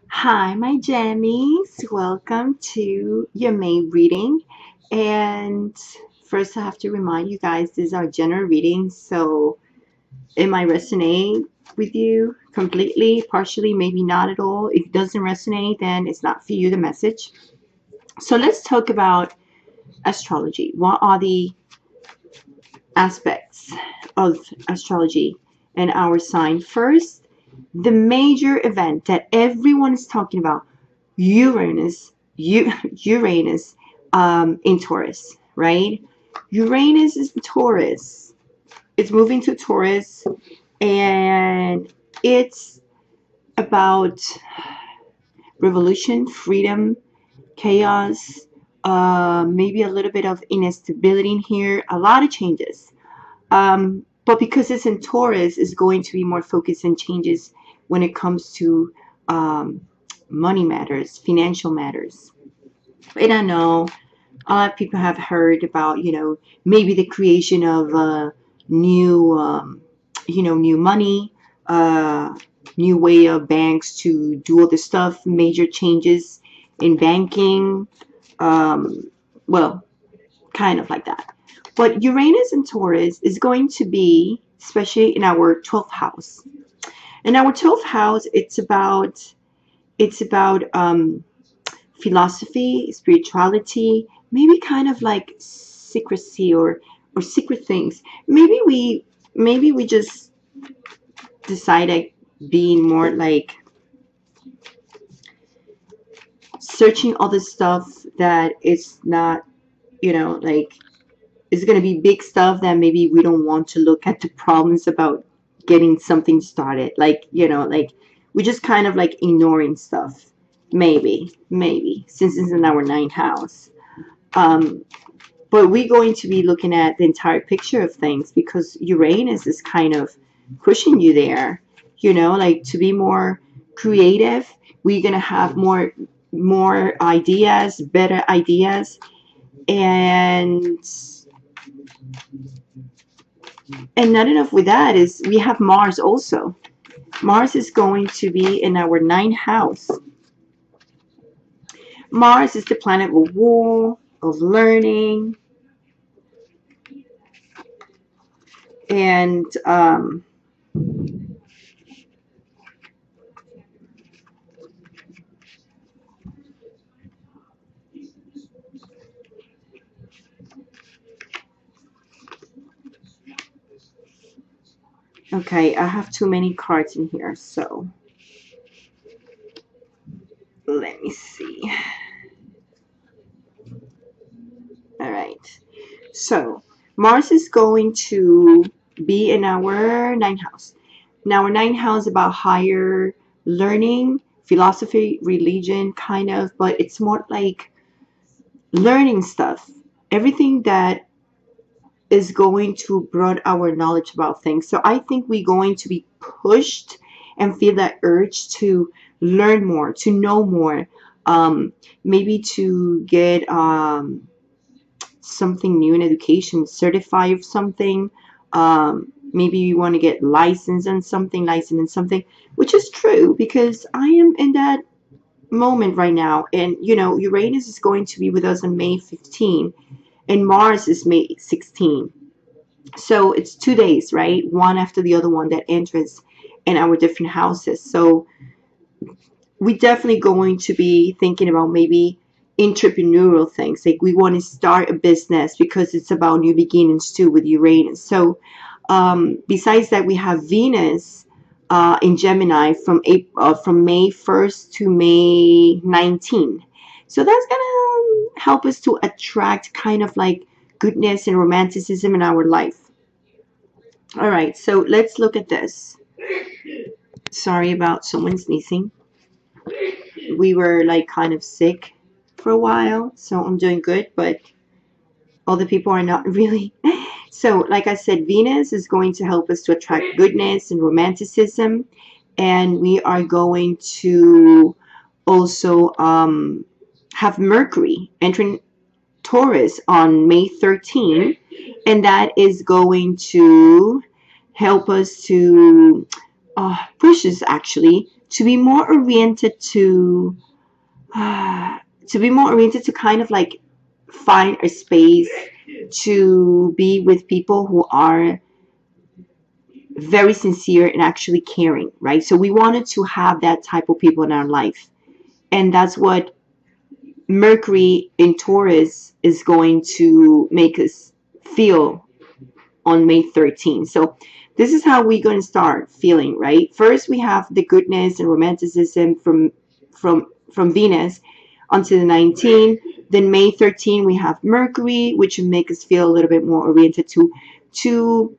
Hi, my jammies. Welcome to your May reading. And first, I have to remind you guys, this is our general reading. So, it might resonate with you completely, partially, maybe not at all. If it doesn't resonate, then it's not for you, the message. So, let's talk about astrology. What are the aspects of astrology and our sign? First, the major event that everyone is talking about, Uranus, Uranus in Taurus, right? Uranus is in Taurus. It's moving to Taurus, and it's about revolution, freedom, chaos, maybe a little bit of instability in here, a lot of changes. But because it's in Taurus, it's going to be more focused in changes when it comes to um, money matters, financial matters. And I know a lot of people have heard about, maybe the creation of new, new money, uh, new way of banks to do all this stuff, major changes in banking. Um, well, kind of like that. But Uranus and Taurus is going to be, especially in our 12th house. In our 12th house, it's about philosophy, spirituality, maybe kind of like secrecy or secret things. Maybe we just decided being more like searching all the stuff that is not, like it's going to be big stuff that maybe we don't want to look at the problems about getting something started. Like we're just kind of like ignoring stuff. Maybe, since it's in our ninth house. Um, but we're going to be looking at the entire picture of things because Uranus is kind of pushing you there, like to be more creative. We're going to have more ideas, better ideas, and not enough with that is we have Mars also. Mars is going to be in our ninth house. Mars is the planet of war, of learning, and okay, I have too many cards in here, so let me see. All right. So Mars is going to be in our ninth house. Now, our ninth house is about higher learning, philosophy, religion, kind of, but it's more like learning stuff. Everything that is going to broaden our knowledge about things. So I think we're going to be pushed and feel that urge to learn more, to know more, maybe to get something new in education, certify of something. Maybe you want to get licensed in something, which is true because I am in that moment right now. And, Uranus is going to be with us on May 15 and Mars is May 16. So it's 2 days, right? One after the other one that enters in our different houses. So we definitely going to be thinking about maybe entrepreneurial things. Like we want to start a business because it's about new beginnings too with Uranus. So besides that, we have Venus in Gemini from May 1st to May 19th. So that's gonna help us to attract kind of like goodness and romanticism in our life. All right, so let's look at this. Sorry about someone sneezing. We were like kind of sick for a while, so I'm doing good, but other people are not really. So, like I said, Venus is going to help us to attract goodness and romanticism, and we are going to also have Mercury entering Taurus on May 13, and that is going to help us to push us actually to be more oriented to be more oriented to kind of like find a space to be with people who are very sincere and actually caring, right? So we wanted to have that type of people in our life. And that's what Mercury in Taurus is going to make us feel on May 13th. So this is how we're going to start feeling, right? First, we have the goodness and romanticism from Venus until the 19th. Then May 13th, we have Mercury, which will make us feel a little bit more oriented to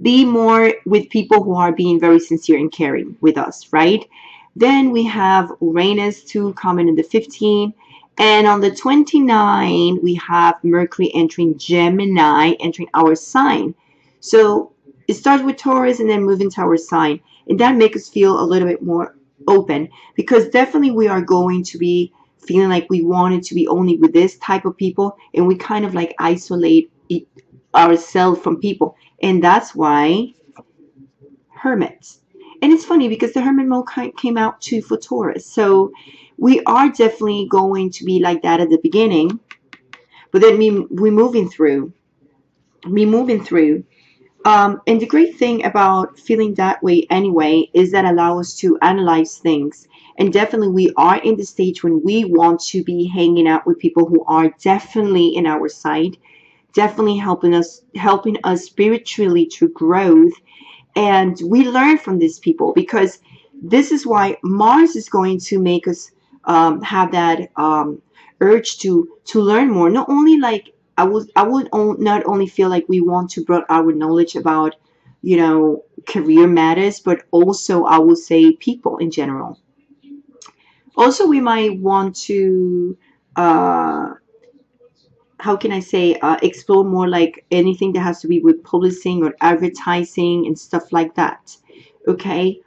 be more with people who are being very sincere and caring with us, right? Then we have Uranus to coming in the 15th. And on the 29th, we have Mercury entering Gemini, entering our sign. So it starts with Taurus and then moving to our sign. And that makes us feel a little bit more open, because definitely we are going to be feeling like we wanted to be only with this type of people, and we kind of like isolate ourselves from people. And that's why hermits. And it's funny because the hermit mode came out too for Taurus. So we are definitely going to be like that at the beginning. But then we moving through. And the great thing about feeling that way anyway is that allow us to analyze things. And definitely we are in the stage when we want to be hanging out with people who are definitely in our side, definitely helping us spiritually to growth. And we learn from these people, because this is why Mars is going to make us have that urge to learn more. Not only like I would not only feel like we want to broaden our knowledge about, you know, career matters, but also I would say people in general. Also, we might want to how can I say, explore more like anything that has to be with publishing or advertising and stuff like that. Okay.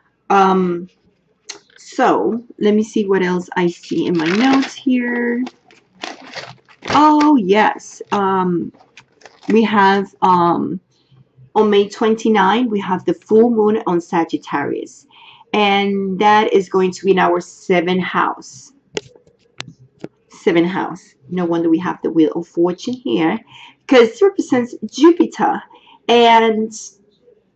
So let me see what else I see in my notes here. Oh, yes. We have on May 29, we have the full moon on Sagittarius. And that is going to be in our seventh house. Seventh house. No wonder we have the Wheel of Fortune here, because it represents Jupiter. And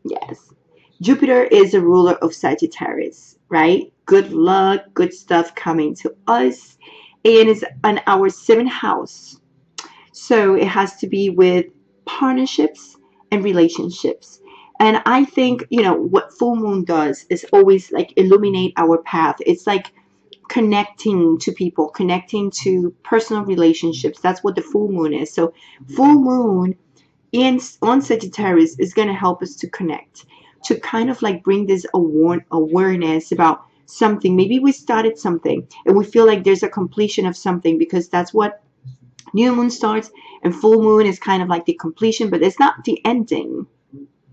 yes, Jupiter is a ruler of Sagittarius, right? Good luck, good stuff coming to us. And it's on our seventh house. So it has to be with partnerships and relationships. And I think, you know, what full moon does is always like illuminate our path. It's like connecting to people, connecting to personal relationships. That's what the full moon is. So full moon on Sagittarius is going to help us to connect, to kind of like bring this awareness about something. Maybe we started something and we feel like there's a completion of something, because that's what new moon starts, and full moon is kind of like the completion, but it's not the ending.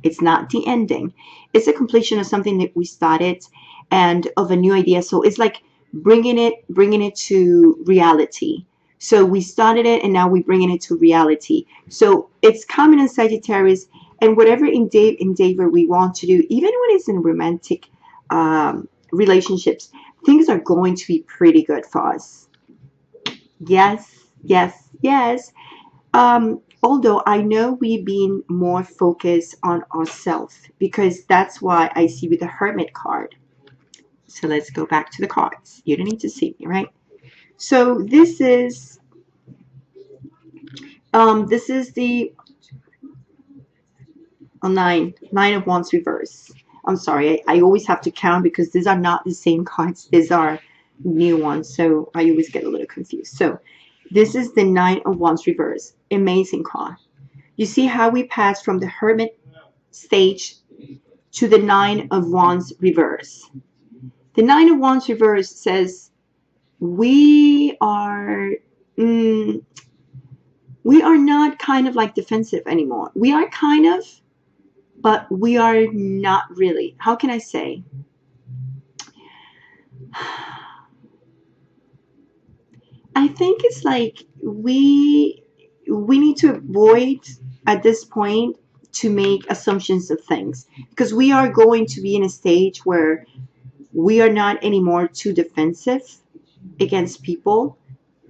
It's not the ending. It's a completion of something that we started and of a new idea. So it's like bringing it to reality. So we started it and now we're bringing it to reality. So it's coming in Sagittarius, and whatever endeavor we want to do, even when it's in romantic relationships, things are going to be pretty good for us. Yes, yes, yes. Although I know we've been more focused on ourselves, because that's why I see with the Hermit card. So let's go back to the cards. You don't need to see me, right? So this is the nine of wands reverse. I'm sorry, I always have to count because these are not the same cards. These are new ones, so I always get a little confused. So this is the nine of wands reverse. Amazing card. You see how we pass from the hermit stage to the nine of wands reverse. The nine of wands reverse says we are not kind of like defensive anymore. We are kind of, but we are not really. How can I say? I think it's like we need to avoid at this point to make assumptions of things, because we are going to be in a stage where We are not anymore too defensive against people,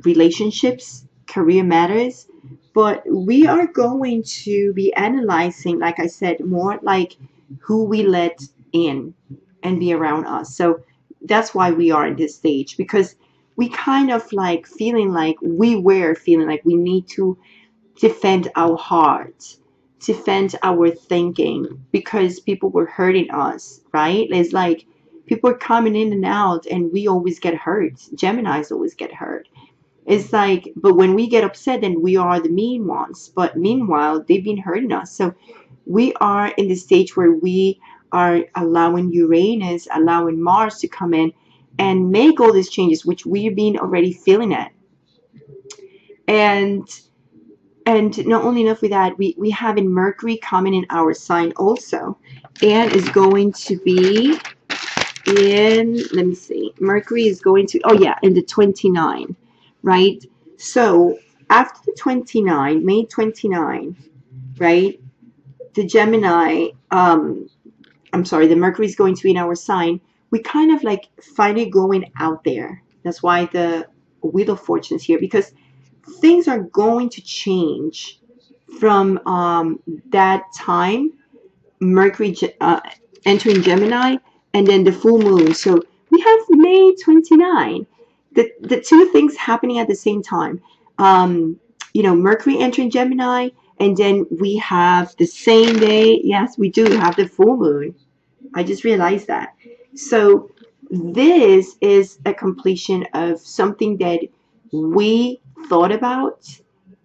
relationships, career matters, but we are going to be analyzing, like I said, more like who we let in and be around us. So that's why we are in this stage, because we kind of like feeling like we were feeling like we need to defend our heart, defend our thinking, because people were hurting us, right? It's like people are coming in and out and we always get hurt. Geminis always get hurt. It's like, but when we get upset, then we are the mean ones. But meanwhile, they've been hurting us. So we are in the stage where we are allowing Uranus, allowing Mars to come in and make all these changes, which we've been already feeling it. And not only enough with that, we have in Mercury coming in our sign also, and is going to be in, let me see, Mercury is going to, oh yeah, in the 29, right? So after the 29, May 29, right, the Gemini, I'm sorry, the Mercury is going to be in our sign. We kind of like finally going out there. That's why the Wheel of Fortune is here, because things are going to change from that time, Mercury entering Gemini, and then the full moon. So we have May 29, the two things happening at the same time. Mercury entering Gemini, and then we have the same day, yes, we do have the full moon. I just realized that. So this is a completion of something that we thought about,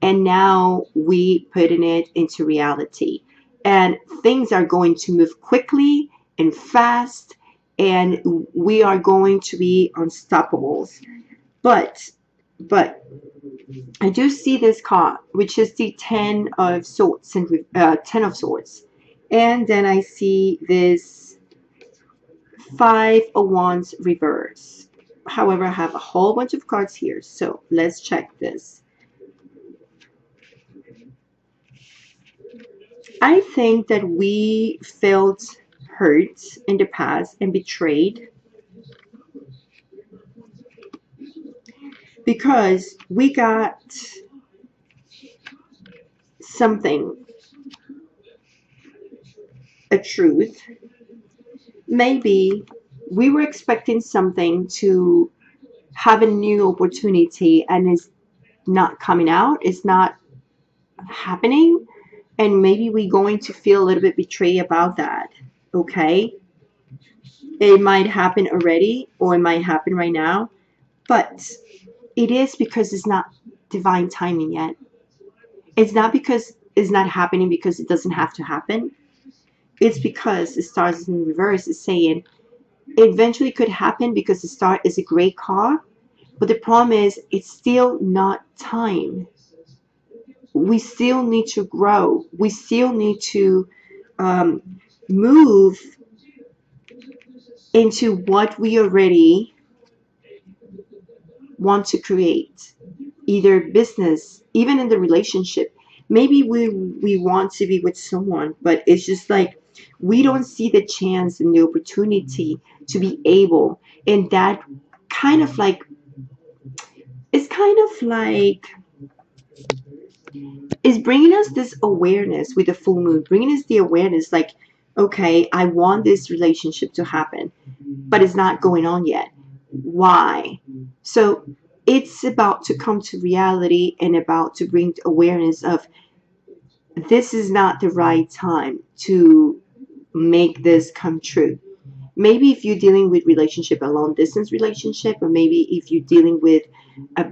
and now we putting it into reality. And things are going to move quickly and fast, and we are going to be unstoppables. But I do see this card, which is the Ten of Swords, and Ten of Swords, and then I see this Five of Wands reverse. However, I have a whole bunch of cards here, so let's check this. I think that we felt hurt in the past and betrayed because we got something, a truth. Maybe we were expecting something to have a new opportunity, and it's not coming out, it's not happening, and maybe we're going to feel a little bit betrayed about that. Okay, it might happen already, or it might happen right now, but it is because it's not divine timing yet. It's not because it's not happening because it doesn't have to happen. It's because the stars in reverse is saying it eventually could happen, because the star is a great card, but the problem is it's still not time. We still need to grow. We still need to um, move into what we already want to create, either business, even in the relationship. Maybe we want to be with someone, but it's just like we don't see the chance and the opportunity to be able, and that kind of like, it's kind of like, is bringing us this awareness with the full moon, bringing us the awareness like, okay, I want this relationship to happen, but it's not going on yet. Why? So it's about to come to reality and about to bring awareness of this is not the right time to make this come true. Maybe if you're dealing with relationship, a long distance relationship, or maybe if you're dealing with a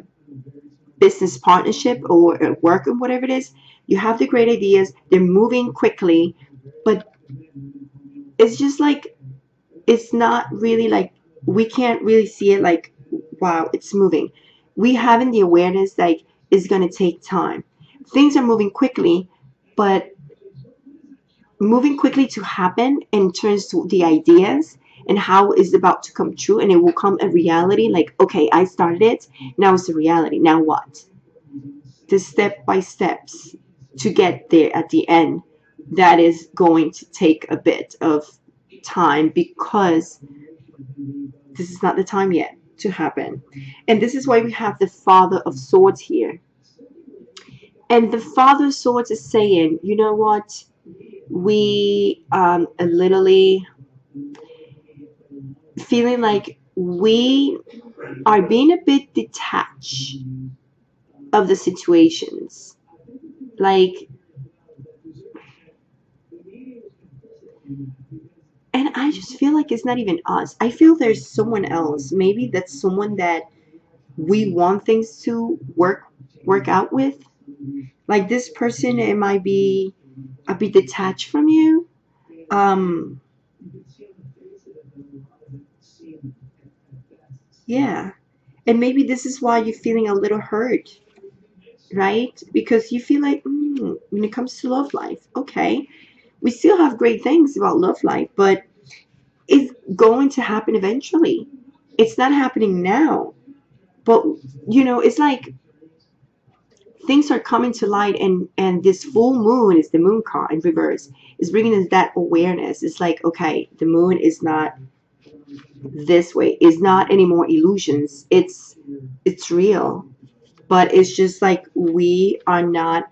business partnership or a work or whatever it is, you have the great ideas, they're moving quickly, but it's just like, it's not really like, we can't really see it like, wow, it's moving. We having the awareness like it's going to take time. Things are moving quickly, but moving quickly to happen in terms to the ideas and how it's about to come true, and it will come a reality like, okay, I started it, now it's a reality, now what? The step by steps to get there at the end, that is going to take a bit of time, because This is not the time yet to happen. And this is why we have the Father of Swords here. And the Father of Swords is saying, you know what? We literally feeling like we are being a bit detached of the situations. Like, and I just feel like it's not even us. I feel there's someone else. Maybe that's someone that we want things to work out with. Like this person, it might be a bit detached from you. Um, yeah. And maybe this is why you're feeling a little hurt, right? Because you feel like, when it comes to love life, okay, we still have great things about love life, but it's going to happen eventually. It's not happening now, but it's like things are coming to light, and this full moon is the moon card in reverse, is bringing us that awareness. It's like, okay, the moon is not this way, it's not any more illusions, it's real, but it's just like we are not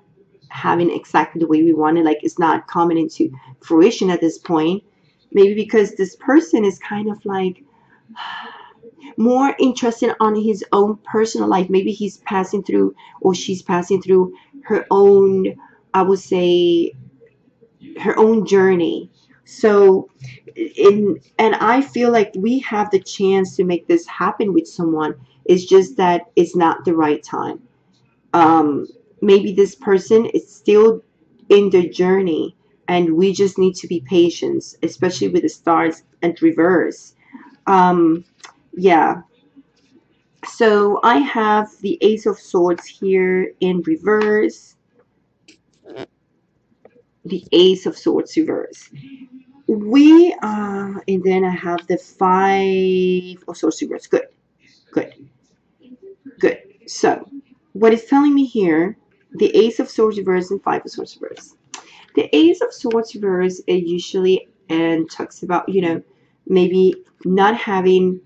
having exactly the way we wanted. Like it's not coming into fruition at this point, maybe because this person is kind of like more interested on his own personal life. Maybe he's passing through, or she's passing through her own, I would say, her own journey. So and I feel like we have the chance to make this happen with someone. It's just that it's not the right time. um Maybe this person is still in their journey, and we just need to be patient, especially with the stars and reverse. Yeah. So I have the Ace of Swords here in reverse, the Ace of Swords reverse. And then I have the Five of Swords reverse. Good, good, good. So what it's telling me here, the Ace of Swords reverse and Five of Swords reverse. The Ace of Swords reverse, it usually and talks about, maybe not having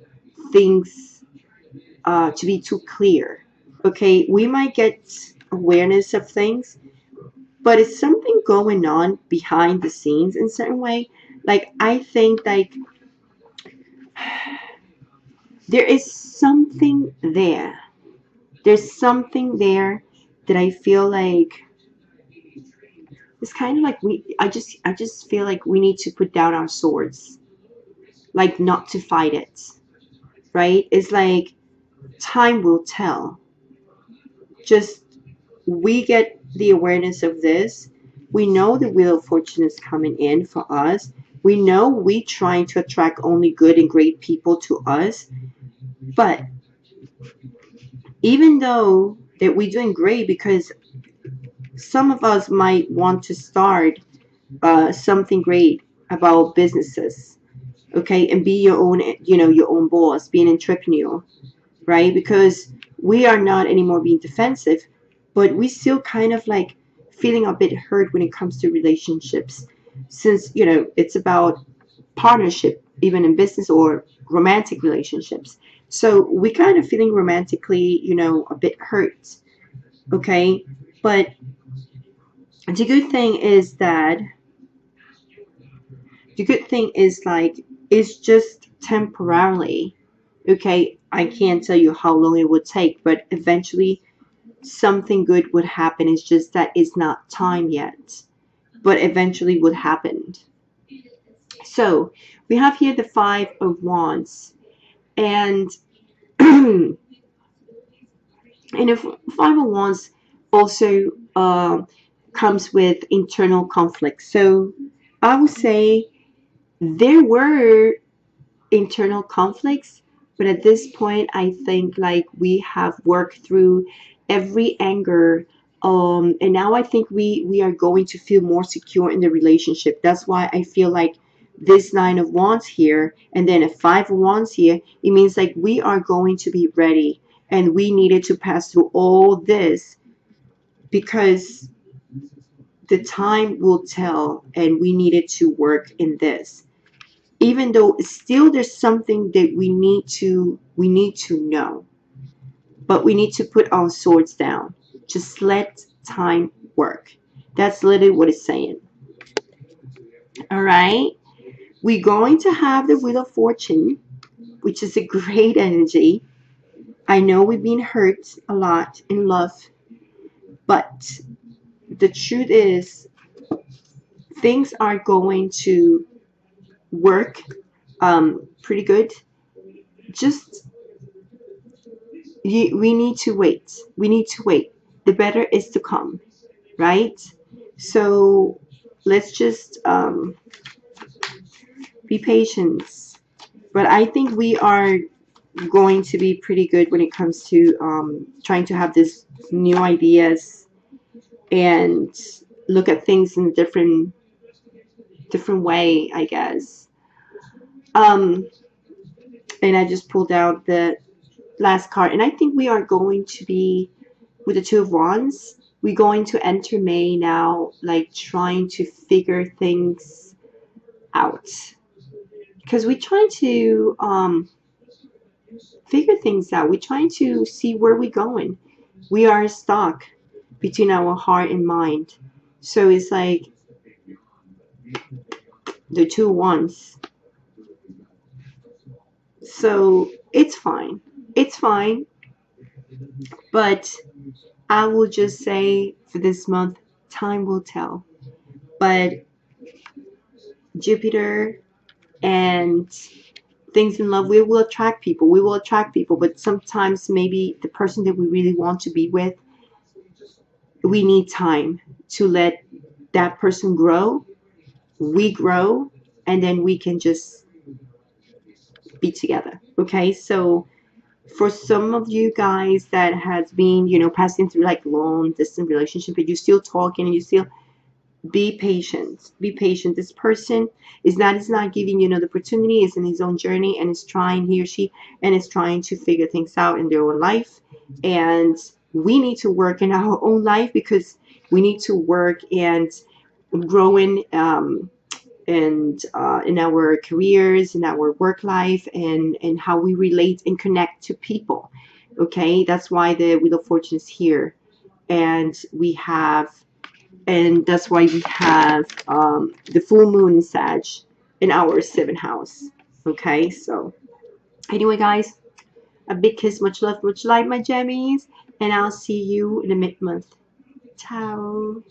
things to be too clear. Okay, we might get awareness of things, but it's something going on behind the scenes in a certain way. Like I think like there is something there. There's something there that I feel like it's kind of like I just feel like we need to put down our swords, like not to fight it, right? It's like time will tell. Just we get the awareness of this. We know the wheel of fortune is coming in for us. We know we trying to attract only good and great people to us. But even though that we're doing great, because some of us might want to start something great about businesses, okay, and be your own, your own boss, be an entrepreneur, right? Because we are not anymore being defensive, but we still kind of like feeling a bit hurt when it comes to relationships, since it's about partnership, even in business or romantic relationships. So we kind of feeling romantically, a bit hurt, okay? But the good thing is that the good thing is like it's just temporarily, okay? I can't tell you how long it would take, but eventually something good would happen. It's just that it's not time yet, but eventually would happen. So we have here the Five of Wands, and and if Five of Wands also comes with internal conflict. So I would say there were internal conflicts, but at this point I think like we have worked through every anger, and now I think we are going to feel more secure in the relationship. That's why I feel like this Nine of Wands here and then a Five of Wands here, it means like we are going to be ready, and we needed to pass through all this because the time will tell, and we needed to work in this. even though still there's something that we need to know, but we need to put our swords down. Just let time work. That's literally what it's saying. All right, we're going to have the Wheel of Fortune, which is a great energy. I know we've been hurt a lot in love, but the truth is things are going to work pretty good. Just we need to wait. We need to wait. The better is to come, right? So let's just be patient. But I think we are going to be pretty good when it comes to trying to have this new ideas and look at things in a different way, I guess. Um, and I just pulled out the last card, and I think we are going to be with the Two of Wands. We're going to enter May now, like trying to figure things out because we're trying to figure things out. We're trying to see where we're going. We are stuck between our heart and mind. So it's like the two wands. So it's fine. It's fine. But I will just say for this month, time will tell. But Jupiter and things in love, we will attract people. We will attract people. But sometimes maybe the person that we really want to be with, we need time to let that person grow. We grow, and then we can just be together. Okay, so for some of you guys that has been, passing through like long distance relationship, but you're still talking and you still be patient. Be patient. This person is not giving you the opportunity, is in his own journey and is trying, he or she, and is trying to figure things out in their own life. And we need to work in our own life because we need to work and growing and in our careers, in our work life, and how we relate and connect to people. Okay, that's why the Wheel of Fortune is here, and that's why we have the full moon in Sag in our seventh house. Okay, so anyway, guys, a big kiss, much love, much light, my jammies, and I'll see you in the mid month. Ciao.